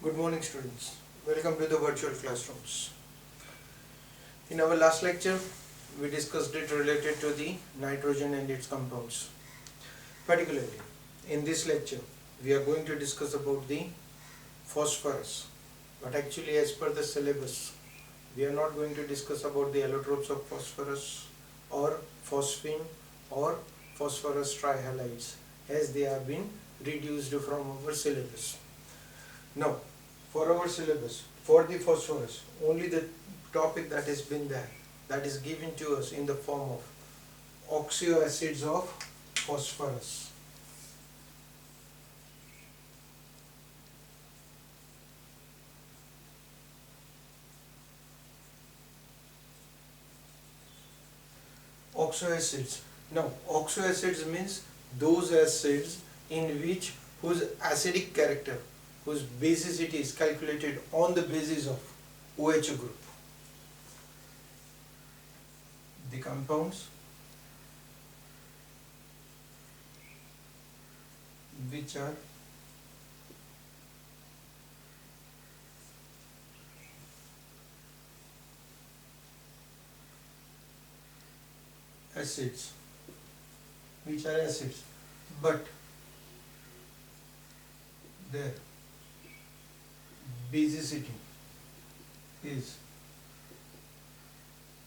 Good morning students. Welcome to the virtual classrooms. In our last lecture, we discussed it related to the nitrogen and its compounds. Particularly, in this lecture, we are going to discuss about the phosphorus. But actually as per the syllabus, we are not going to discuss about the allotropes of phosphorus or phosphine or phosphorus trihalides as they have been reduced from our syllabus. Now, for our syllabus, for the phosphorus, only the topic that has been there, that is given to us in the form of oxoacids of phosphorus. Oxoacids. Now, oxoacids means those acids in which whose acidic character, whose basicity is calculated on the basis of OH group. The compounds which are acids, but their basicity is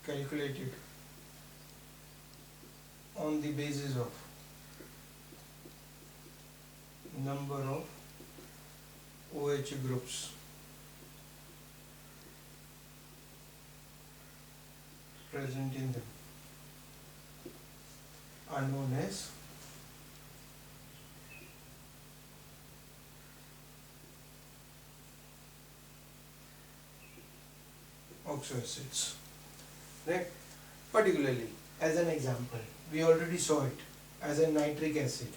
calculated on the basis of number of OH groups present in them are known as oxoacids. Right? Particularly, as an example, we already saw it as a nitric acid.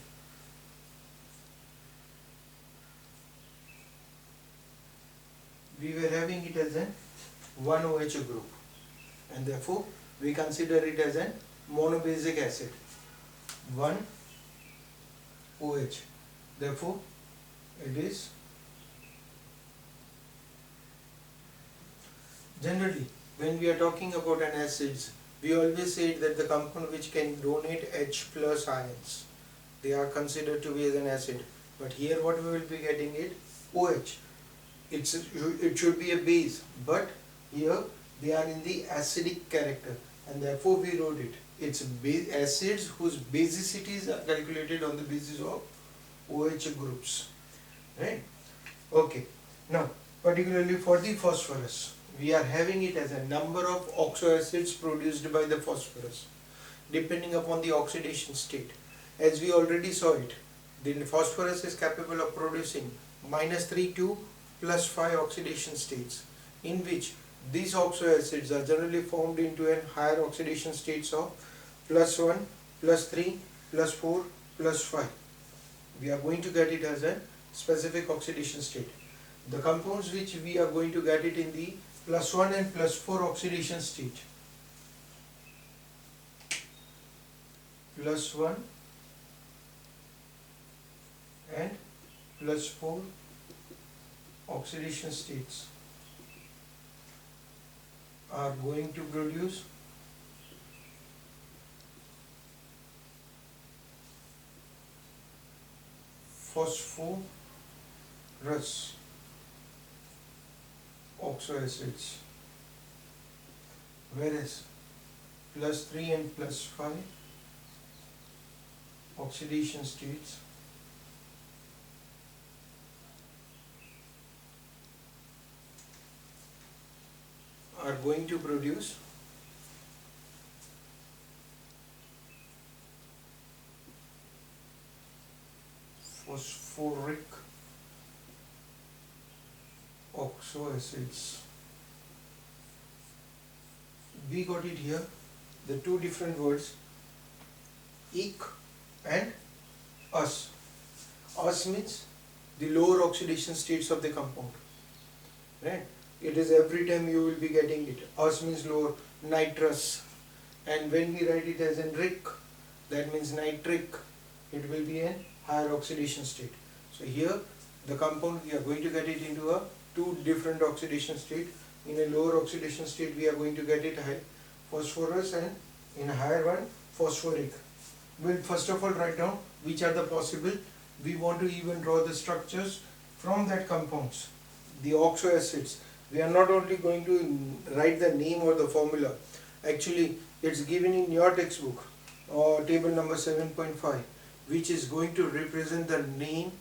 We were having it as a 1 OH group, and therefore we consider it as a monobasic acid. 1 OH. Therefore, it is generally when we are talking about an acids, we always say that the compound which can donate H plus ions, they are considered to be as an acid. But here what we will be getting it OH. It should be a base, but here they are in the acidic character, and therefore we wrote it. It's acids whose basicities are calculated on the basis of OH groups. Right? Okay. Now, particularly for the phosphorus, we are having it as a number of oxoacids produced by the phosphorus, depending upon the oxidation state. As we already saw it, the phosphorus is capable of producing -3 to +5 oxidation states, in which these oxoacids are generally formed into a higher oxidation states of +1, +3, +4, +5. We are going to get it as a specific oxidation state. The compounds which we are going to get it in the +1 and +4 oxidation state. +1 and +4 oxidation states are going to produce phosphorus oxoacids, whereas +3 and +5 oxidation states are going to produce phosphoric oxoacids. We got it here, the two different words, ik and us. Us means the lower oxidation states of the compound. Right? It is every time you will be getting it. Us means lower, nitrous. And when we write it as enric, that means nitric, it will be a higher oxidation state. So here the compound, we are going to get it into a two different oxidation state. In a lower oxidation state we are going to get it high phosphorus, and in a higher one phosphoric. We'll first of all write down which are the possible. We want to even draw the structures from that compounds, the oxo acids. We are not only going to write the name or the formula. Actually it's given in your textbook or table number 7.5, which is going to represent the name,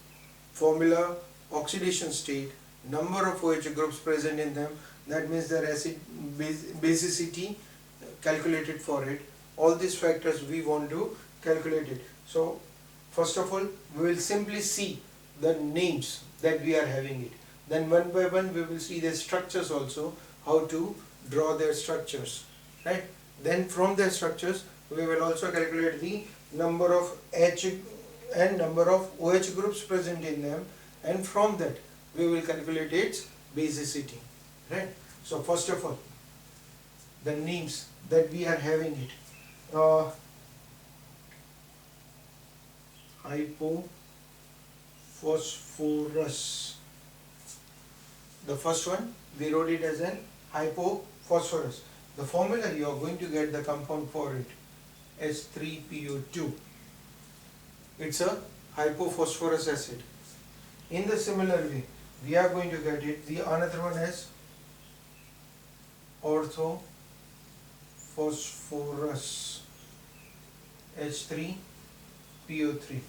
formula, oxidation state, number of OH groups present in them, that means their acid basicity calculated for it. All these factors we want to calculate it. So first of all we will simply see the names that we are having it. Then one by one we will see their structures also, how to draw their structures, right? Then from their structures we will also calculate the number of H and number of OH groups present in them, and from that we will calculate its basicity, right? So first of all, the names that we are having it, hypophosphorus. The first one we wrote it as an hypophosphorus. The formula you are going to get the compound for it, H3PO2. It's a hypophosphorus acid. In the similar way we are going to get it, the another one is orthophosphorus, H3PO3.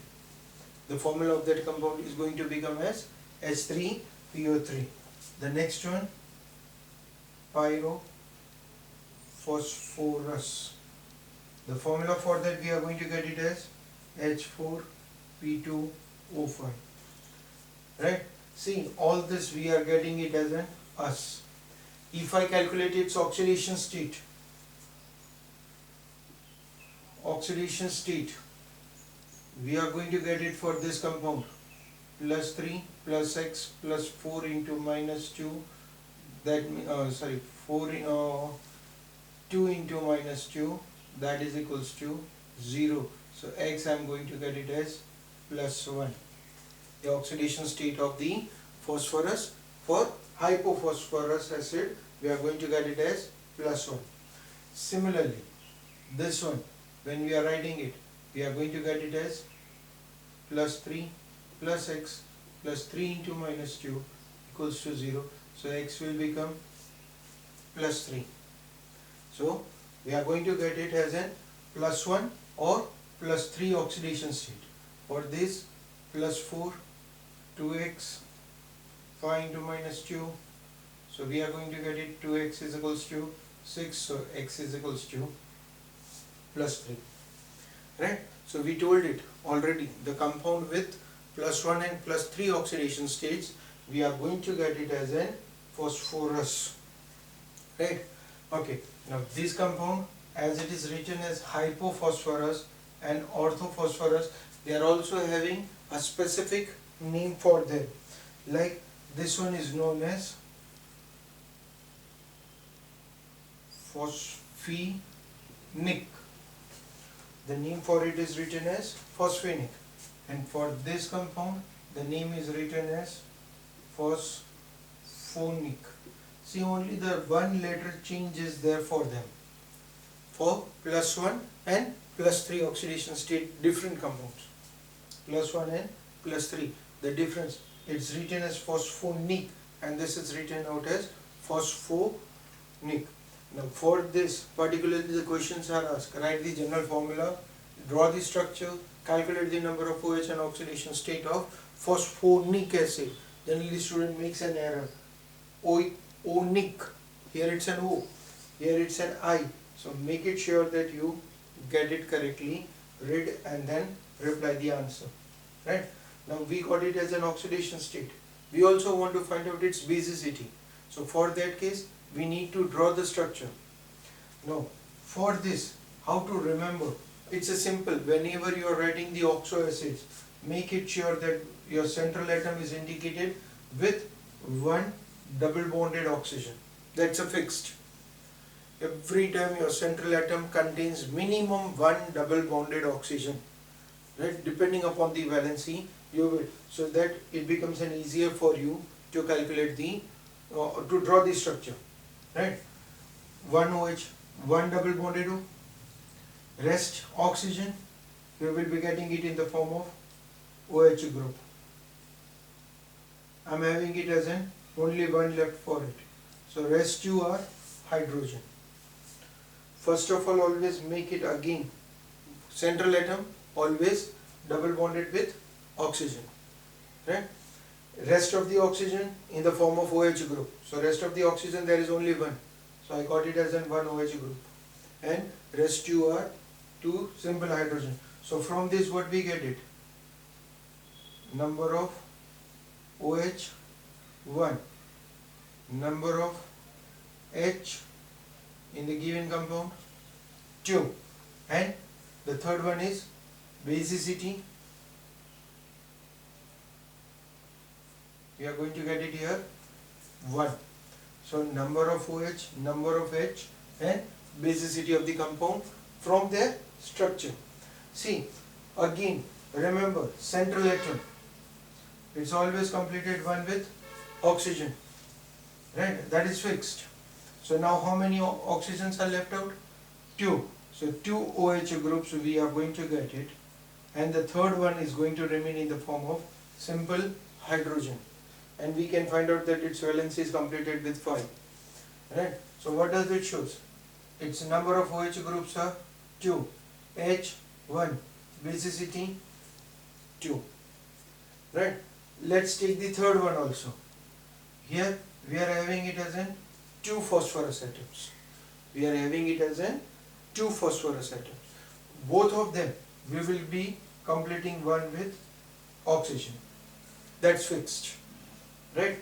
The formula of that compound is going to become as H3PO3. The next one, pyrophosphorus. The formula for that we are going to get it as H4P2O5. Right? See, all this we are getting it as an us. If I calculate its oxidation state, we are going to get it for this compound plus 3 plus x plus 4 into minus 2, that 2 into minus 2, that is equals to 0. So x I am going to get it as plus 1. The oxidation state of the phosphorus for hypophosphorus acid, we are going to get it as plus 1. Similarly, this one, when we are writing it, we are going to get it as plus 3 plus x plus 3 into minus 2 equals to 0. So x will become plus 3. So we are going to get it as an plus 1 or plus 3 oxidation state. For this, plus 4, 2x, 5 into minus 2. So we are going to get it 2x is equals to 6. So x is equals to plus 3. Right? So we told it already, the compound with plus 1 and plus 3 oxidation states, we are going to get it as an phosphorus. Right? Okay. Now this compound, as it is written as hypophosphorus and orthophosphorus, they are also having a specific name for them. Like this one is known as phosphenic. The name for it is written as phosphenic, and for this compound the name is written as phosphonic. See, only the one letter change is there for them. For plus 1 and plus 3 oxidation state, different compounds. Plus 1 and plus 3, the difference, it's written as phosphonic and this is written out as phosphonic. Now for this, particularly the questions are asked, write the general formula, draw the structure, calculate the number of OH and oxidation state of phosphonic acid. Generally the student makes an error. Onic, here it's an O, here it's an I. So make it sure that you get it correctly, read and then reply the answer. Right? Now we got it as an oxidation state. We also want to find out its basicity. So for that case, we need to draw the structure. Now for this, how to remember? It's a simple, whenever you are writing the oxo acids, make it sure that your central atom is indicated with one double bonded oxygen. That's a fixed. Every time your central atom contains minimum one double bonded oxygen. Right? Depending upon the valency, you will, so that it becomes an easier for you to calculate the to draw the structure, right? One OH, one double bonded O, rest oxygen, you will be getting it in the form of OH group. I am having it as an only one left for it. So rest two are hydrogen. First of all, always make it again central atom always double bonded with oxygen, right? Rest of the oxygen in the form of OH group. So rest of the oxygen there is only one. So I got it as an one OH group. And rest two are two simple hydrogen. So from this what we get it? Number of OH 1, number of H in the given compound 2, and the third one is basicity. We are going to get it here 1. So number of OH, number of H, and basicity of the compound from their structure. See, again remember central atom, it's always completed one with oxygen, right? That is fixed. So now how many oxygens are left out? 2. So 2 OH groups we are going to get it, and the third one is going to remain in the form of simple hydrogen, and we can find out that its valency is completed with 5, right? So what does it shows? Its number of OH groups are 2, H 1, basicity 2, right? Let's take the third one also. Here we are having it as an 2 phosphorus atoms. We are having it as an 2 phosphorus atoms. Both of them we will be completing one with oxygen. That's fixed, right?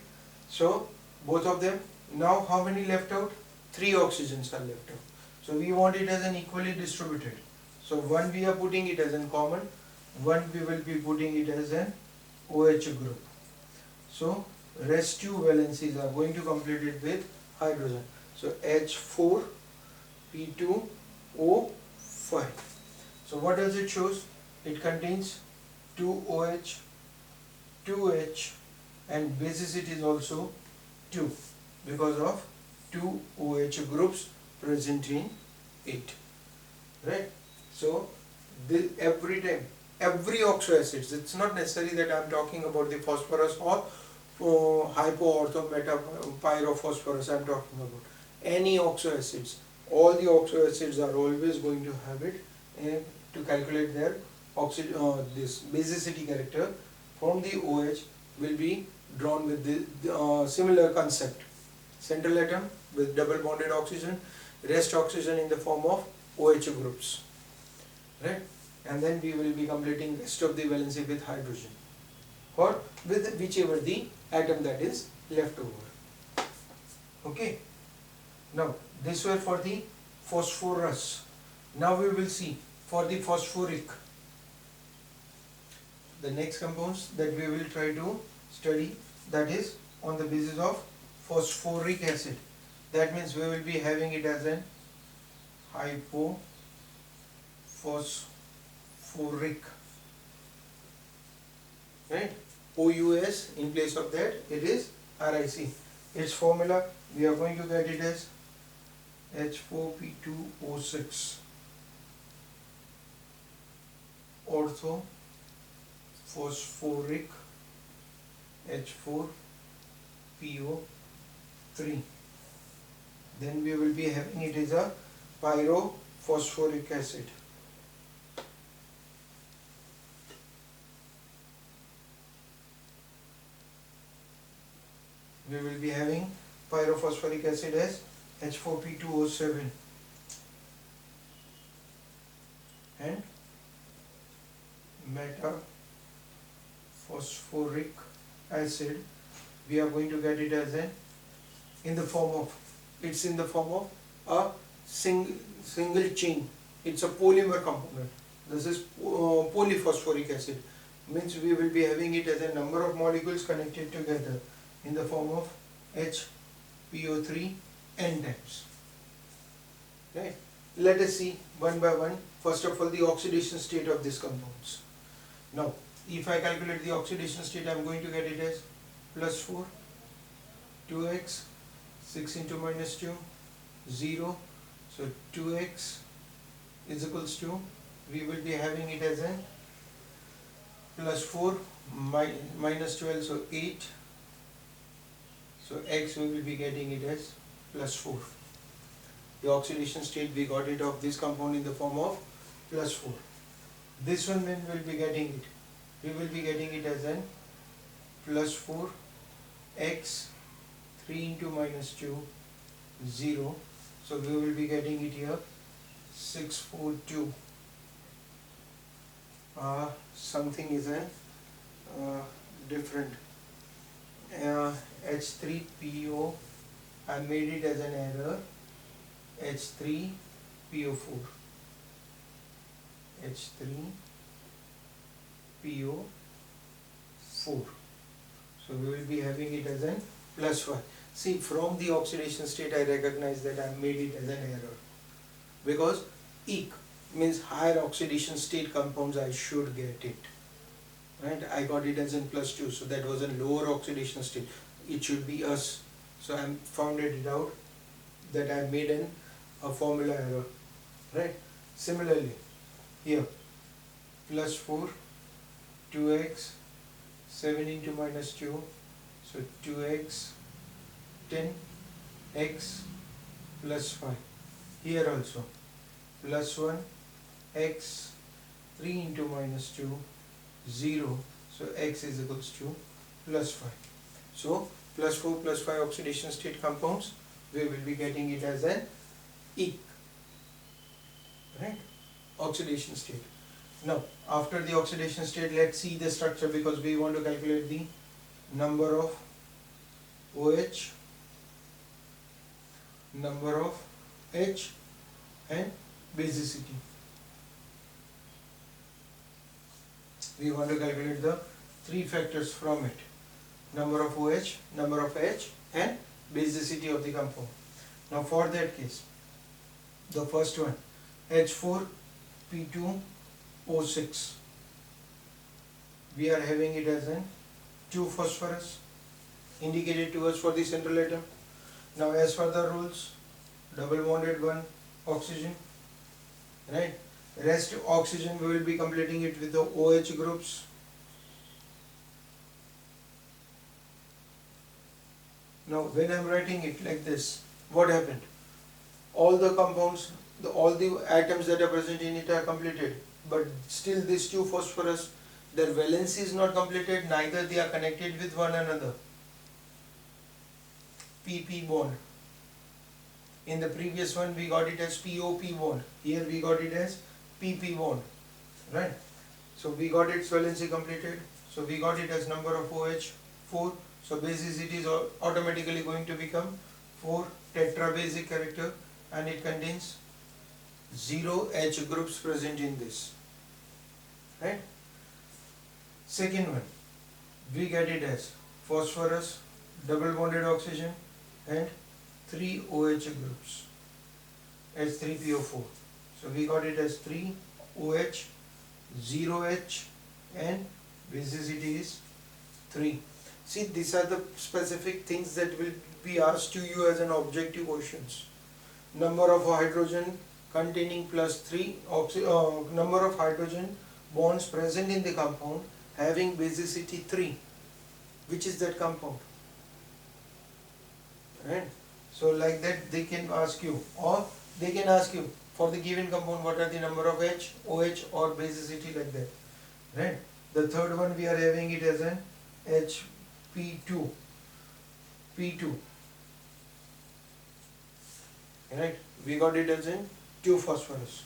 So both of them. Now how many left out? 3 oxygens are left out. So we want it as an equally distributed. So one we are putting it as in common, one we will be putting it as an OH group. So rest two valencies are going to complete it with hydrogen. So H4 P2O5. So what does it shows? It contains 2 OH, 2 H, and basicity is also 2 because of 2 OH groups present in it, right? So this, every time, every oxo acids, it's not necessary that I am talking about the phosphorus or hypo ortho meta pyrophosphorus. I am talking about any oxo acids. All the oxo acids are always going to have it, and to calculate their this basicity character from the OH will be drawn with the similar concept. Central atom with double bonded oxygen, rest oxygen in the form of OH groups, right? And then we will be completing rest of the valency with hydrogen or with whichever the atom that is left over. Okay. Now this were for the phosphorus. Now we will see for the phosphoric. The next compounds that we will try to study, that is on the basis of phosphoric acid. That means we will be having it as an hypophosphoric, right? OUS, in place of that it is RIC. Its formula we are going to get it as H4P2O6 orthophosphoric H4PO3. Then we will be having it as a pyrophosphoric acid. We will be having pyrophosphoric acid as H4P2O7 and metaphosphoric acid. We are going to get it as an in the form of a single chain. It's a polymer component. This is polyphosphoric acid. Means we will be having it as a number of molecules connected together in the form of HPO3 n times. Right? Let us see one by one. First of all, the oxidation state of these compounds. Now, if I calculate the oxidation state, I am going to get it as plus 4, 2x, 6 into minus 2, 0. So 2x is equals to, we will be having it as an plus 4 minus 12, so 8. So x we will be getting it as plus 4. The oxidation state we got it of this compound in the form of plus 4. This one when we will be getting it, we will be getting it as an plus 4 x 3 into minus 2 0. So we will be getting it here 642. Something is a different. H3PO, I made it as an error. H3PO4. H3PO4. So we will be having it as an plus 1. See, from the oxidation state I recognize that I made it as an error, because EC means higher oxidation state compounds I should get it, right? I got it as in plus 2, so that was a lower oxidation state. It should be us. So I found it out that I made a formula error, right? Similarly here, plus 4 2x 7 into minus 2, so 2x 10x plus 5. Here also plus 1 x 3 into minus 2 0, so x is equals to plus 5. So plus 4 plus 5 oxidation state compounds, we will be getting it as an E, right? Oxidation state. Now after the oxidation state, let's see the structure, because we want to calculate the number of OH, number of H, and basicity. We want to calculate the three factors from it: number of OH, number of H, and basicity of the compound. Now for that case, the first one, H4P2O6, we are having it as an 2 phosphorus indicated to us for the central atom. Now as per the rules, double bonded 1 oxygen, right? Rest oxygen we will be completing it with the OH groups. Now when I am writing it like this, what happened? All the compounds, all the atoms that are present in it are completed, but still this 2 phosphorus, their valency is not completed, neither they are connected with one another. PP bond. In the previous one we got it as POP bond. Here we got it as PP bond, right? So we got its valency completed. So we got it as number of OH 4. So basicity is automatically going to become 4 tetrabasic character, and it contains 0 H groups present in this, right? Second one, we get it as phosphorus, double bonded oxygen, and 3 OH groups, H3PO4. So we got it as 3 OH, 0 H, and basicity is 3. See, these are the specific things that will be asked to you as an objective questions. Number of hydrogen containing plus 3, number of hydrogen bonds present in the compound having basicity 3. Which is that compound? Right? So like that they can ask you, or they can ask you for the given compound what are the number of H, OH, or basicity, like that. Right? The third one we are having it as an HP2, P2. Right? We got it as in 2 phosphorus.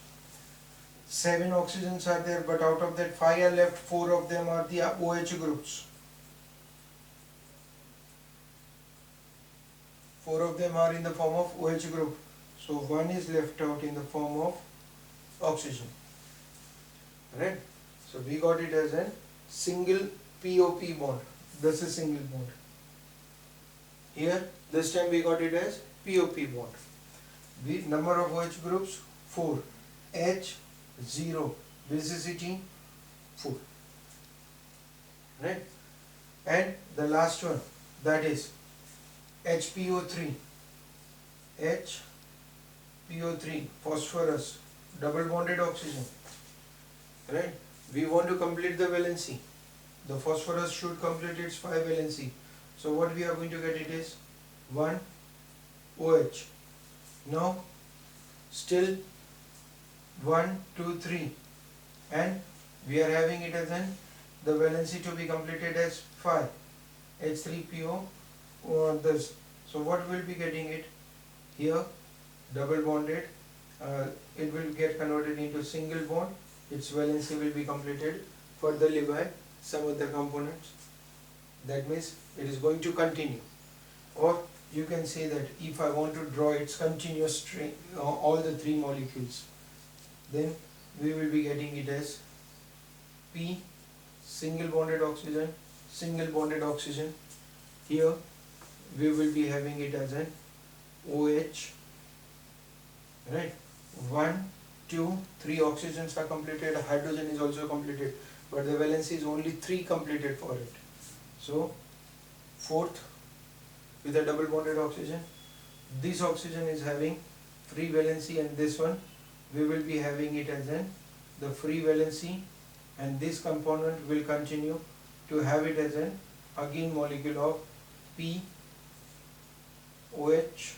7 oxygens are there, but out of that 5 are left, 4 of them are the OH groups. 4 of them are in the form of OH group. So 1 is left out in the form of oxygen. Right? So we got it as a single POP bond. This is single bond. Here, this time we got it as POP bond. Number of OH groups 4. H 0. Basicity 4. right? And the last one, that is HPO3, HPO3, phosphorus, double bonded oxygen, right? We want to complete the valency. The phosphorus should complete its 5 valency. So what we are going to get it is 1 OH. Now still 1, 2, 3, and we are having it as an the valency to be completed as 5 H3PO this. So what will be getting it here? Double bonded, it will get converted into single bond, its valency will be completed furtherly by some other components. That means it is going to continue. Or you can say that if I want to draw its continuous string, all the 3 molecules, then we will be getting it as P single bonded oxygen, single bonded oxygen. Here we will be having it as an OH, right? 1, 2, 3 oxygens are completed, hydrogen is also completed, but the valency is only 3 completed for it. So fourth, with a double bonded oxygen, this oxygen is having free valency, and this one we will be having it as the free valency, and this component will continue to have it as an again molecule of P OH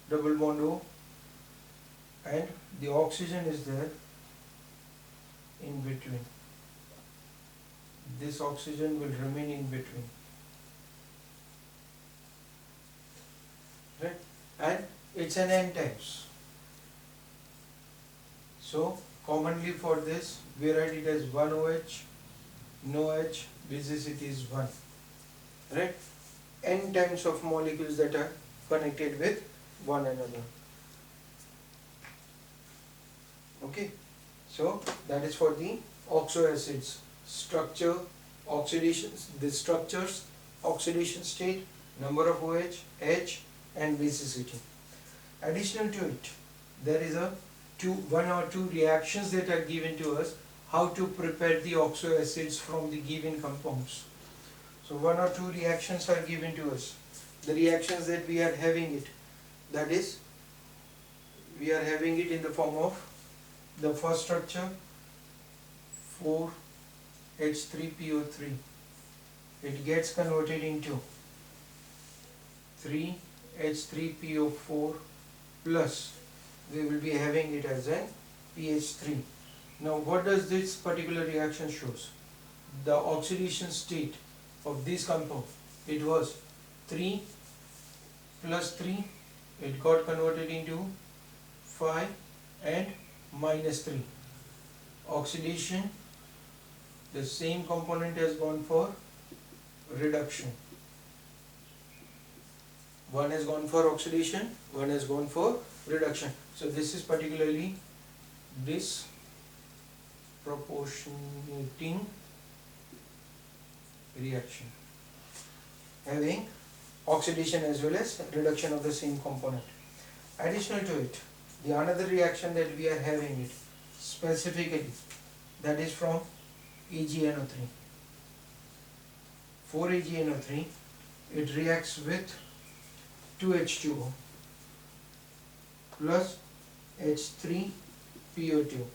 double bond O, and the oxygen is there in between. This oxygen will remain in between, right? And it's an N times. So commonly for this we write it as 1 OH, no H, basicity is 1, right? N times of molecules that are connected with one another. Okay, so that is for the oxo acids structure, oxidation, the structures, oxidation state, number of OH, H, and basicity. Additional to it, there is one or two reactions that are given to us how to prepare the oxo acids from the given compounds. So one or two reactions are given to us. The reactions that we are having it, that is, we are having it in the form of the first structure 4H3PO3. It gets converted into 3H3PO4 plus we will be having it as an PH3. Now what does this particular reaction shows? The oxidation state of this compound, it was 3 plus 3, it got converted into 5 and minus 3. Oxidation, the same component has gone for reduction. One has gone for oxidation, one has gone for reduction. So this is particularly disproportionating reaction, having oxidation as well as reduction of the same component. Additional to it, the another reaction that we are having it specifically, that is from AgNO3. 4AgNO3, it reacts with 2H2O plus H3PO2.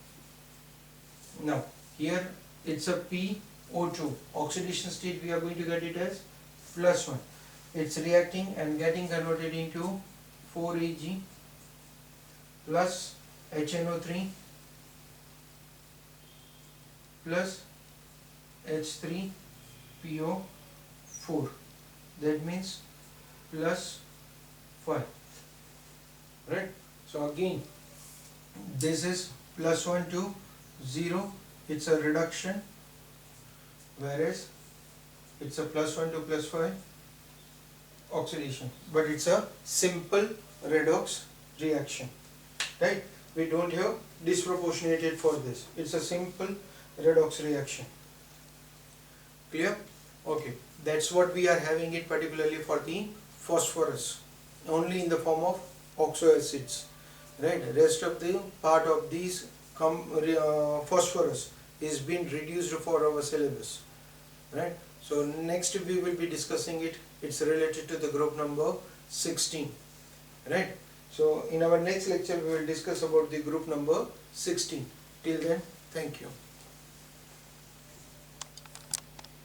Now here it's a PO2. Oxidation state we are going to get it as plus 1. It's reacting and getting converted into 4Ag plus HNO3 plus H3PO4. That means plus 5. Right? So again, this is plus 1 to 0. It's a reduction, whereas it's a plus 1 to plus 5 oxidation, but it's a simple redox reaction, right? We don't have disproportionated for this. It's a simple redox reaction. Clear? Okay, that's what we are having it particularly for the phosphorus, only in the form of oxo acids, right? Rest of the part of these phosphorus is being reduced for our syllabus. right? So next we will be discussing it. It's related to the group number 16, right? So in our next lecture we will discuss about the group number 16. Till then, thank you.